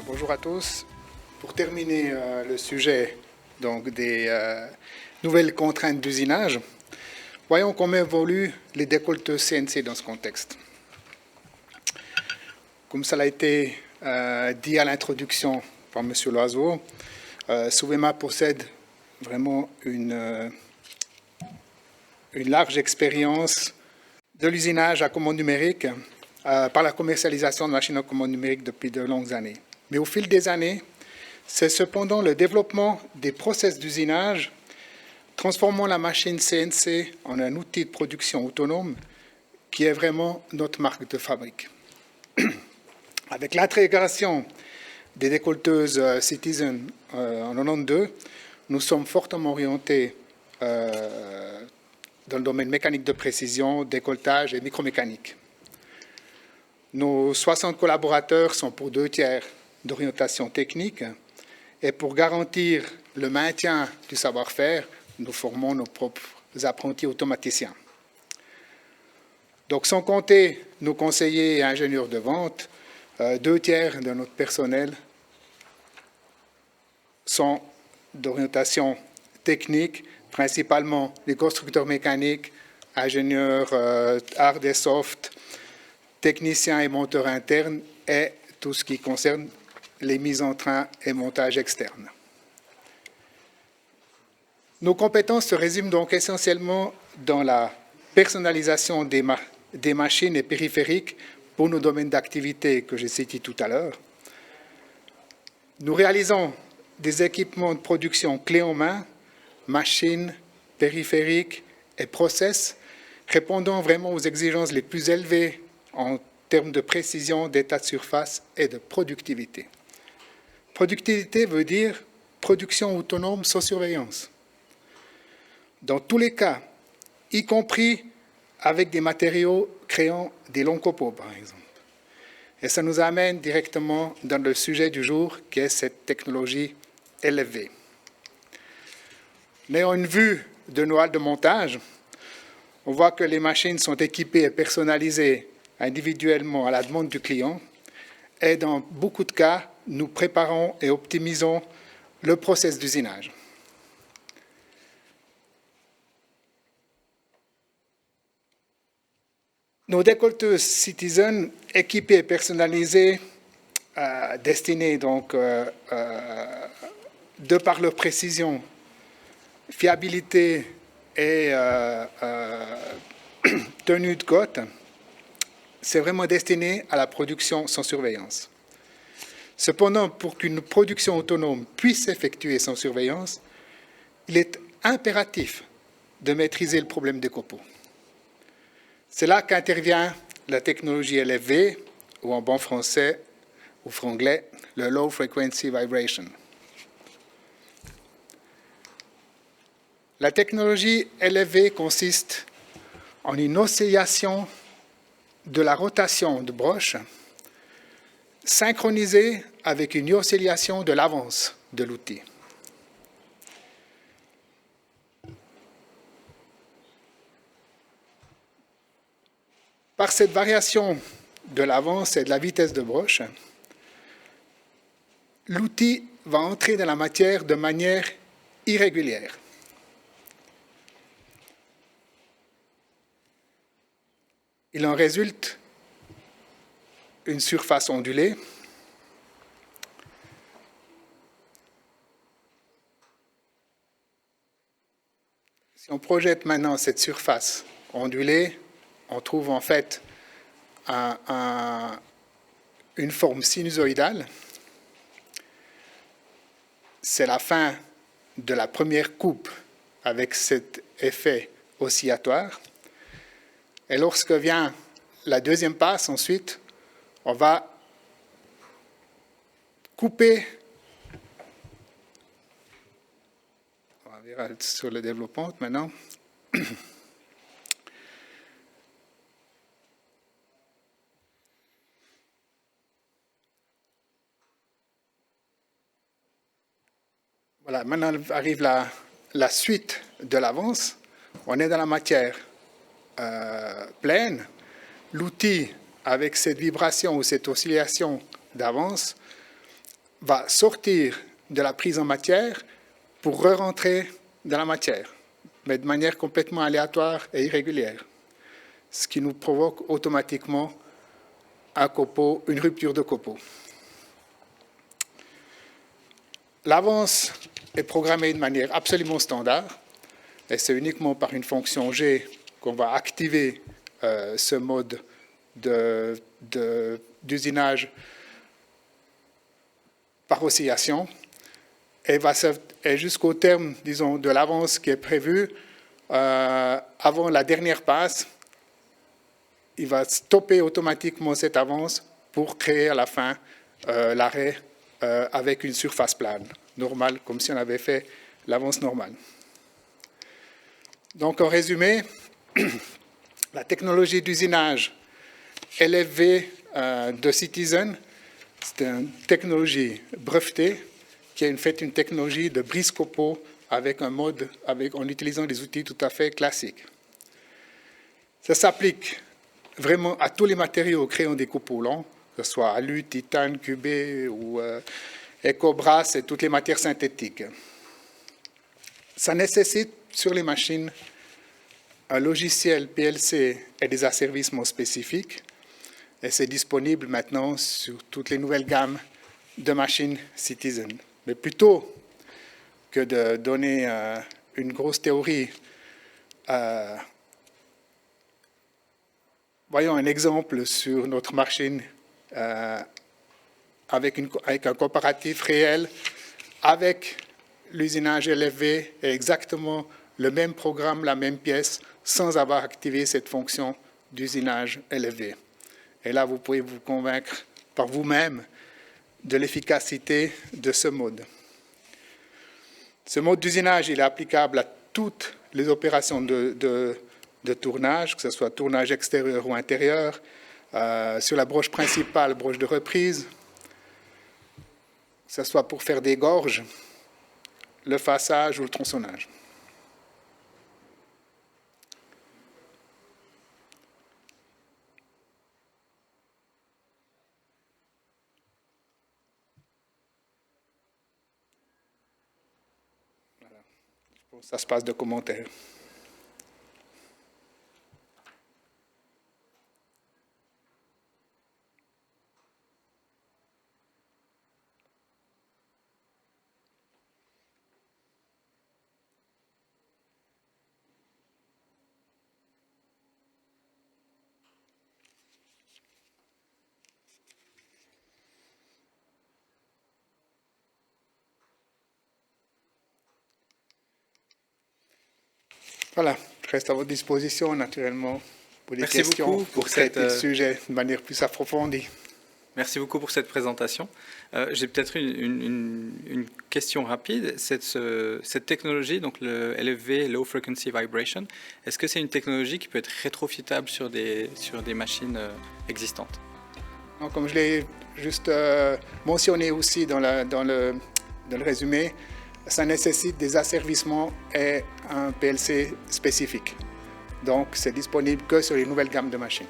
Bonjour à tous. Pour terminer le sujet donc, des nouvelles contraintes d'usinage, voyons comment évoluent les décolleteuses CNC dans ce contexte. Comme ça a été dit à l'introduction par M. Loiseau, Souvema possède vraiment une large expérience de l'usinage à commande numérique par la commercialisation de machines à commande numérique depuis de longues années. Mais au fil des années, c'est cependant le développement des process d'usinage transformant la machine CNC en un outil de production autonome qui est vraiment notre marque de fabrique. Avec l'intégration des décolleteuses Citizen en 92, nous sommes fortement orientés dans le domaine mécanique de précision, décolletage et micromécanique. Nos 60 collaborateurs sont pour 2/3 d'orientation technique et pour garantir le maintien du savoir-faire, nous formons nos propres apprentis automaticiens. Donc, sans compter nos conseillers et ingénieurs de vente, 2/3 de notre personnel sont d'orientation technique, principalement les constructeurs mécaniques, ingénieurs hard et soft, techniciens et monteurs internes et tout ce qui concerne les mises en train et montages externes. Nos compétences se résument donc essentiellement dans la personnalisation des machines et périphériques pour nos domaines d'activité que j'ai cités tout à l'heure. Nous réalisons des équipements de production clés en main, machines, périphériques et process, répondant vraiment aux exigences les plus élevées en termes de précision, d'état de surface et de productivité. Productivité veut dire production autonome sans surveillance. Dans tous les cas, y compris avec des matériaux créant des longs copeaux, par exemple. Et ça nous amène directement dans le sujet du jour, qui est cette technologie LFV. En ayant une vue de nos halles de montage, on voit que les machines sont équipées et personnalisées individuellement à la demande du client. Et dans beaucoup de cas, nous préparons et optimisons le process d'usinage. Nos décolleteuses Citizen, équipées et personnalisées, destinées donc, de par leur précision, fiabilité et tenue de côte, c'est vraiment destiné à la production sans surveillance. Cependant, pour qu'une production autonome puisse s'effectuer sans surveillance, il est impératif de maîtriser le problème des copeaux. C'est là qu'intervient la technologie LFV, ou en bon français ou franglais, le Low Frequency Vibration. La technologie LFV consiste en une oscillation de la rotation de broche synchronisée avec une oscillation de l'avance de l'outil. Par cette variation de l'avance et de la vitesse de broche, l'outil va entrer dans la matière de manière irrégulière. Il en résulte une surface ondulée si on projette maintenant cette surface ondulée, on trouve en fait une forme sinusoïdale. C'est la fin de la première coupe avec cet effet oscillatoire. Et lorsque vient la deuxième passe, ensuite, on va couper. On va voir sur le développement maintenant. Voilà, maintenant arrive la suite de l'avance. On est dans la matière pleine. L'outil, avec cette vibration ou cette oscillation d'avance, va sortir de la prise en matière pour re-rentrer dans la matière, mais de manière complètement aléatoire et irrégulière, ce qui nous provoque automatiquement un copeau, une rupture de copeau. L'avance est programmée de manière absolument standard, et c'est uniquement par une fonction G qu'on va activer ce mode d'usinage par oscillation, et jusqu'au terme, disons, de l'avance qui est prévue, avant la dernière passe, il va stopper automatiquement cette avance pour créer à la fin l'arrêt avec une surface plane, normale, comme si on avait fait l'avance normale. Donc, en résumé, la technologie d'usinage LFV de Citizen, c'est une technologie brevetée qui est en fait une technologie de brise-copeaux en utilisant des outils tout à fait classiques. Ça s'applique vraiment à tous les matériaux créant des copeaux longs, que ce soit alu, titane, cubé ou Ecobrass et toutes les matières synthétiques. Ça nécessite sur les machines un logiciel PLC et des asservissements spécifiques, et c'est disponible maintenant sur toutes les nouvelles gammes de machines Citizen. Mais plutôt que de donner une grosse théorie, voyons un exemple sur notre machine avec un comparatif réel avec l'usinage LFV et exactement le même programme, la même pièce, sans avoir activé cette fonction d'usinage LFV. Et là, vous pouvez vous convaincre par vous-même de l'efficacité de ce mode. Ce mode d'usinage, il est applicable à toutes les opérations de tournage, que ce soit tournage extérieur ou intérieur, sur la broche principale, broche de reprise, que ce soit pour faire des gorges, le façage ou le tronçonnage. Voilà. Ça se passe de commentaires. Voilà, je reste à votre disposition naturellement pour des questions, pour traiter le sujet de manière plus approfondie. Merci beaucoup pour cette présentation. J'ai peut-être une question rapide. Cette technologie, donc le LFV, Low Frequency Vibration, est-ce que c'est une technologie qui peut être rétrofitable sur des machines existantes? Non, comme je l'ai juste mentionné aussi dans le résumé, ça nécessite des asservissements et un PLC spécifique. Donc, c'est disponible que sur les nouvelles gammes de machines.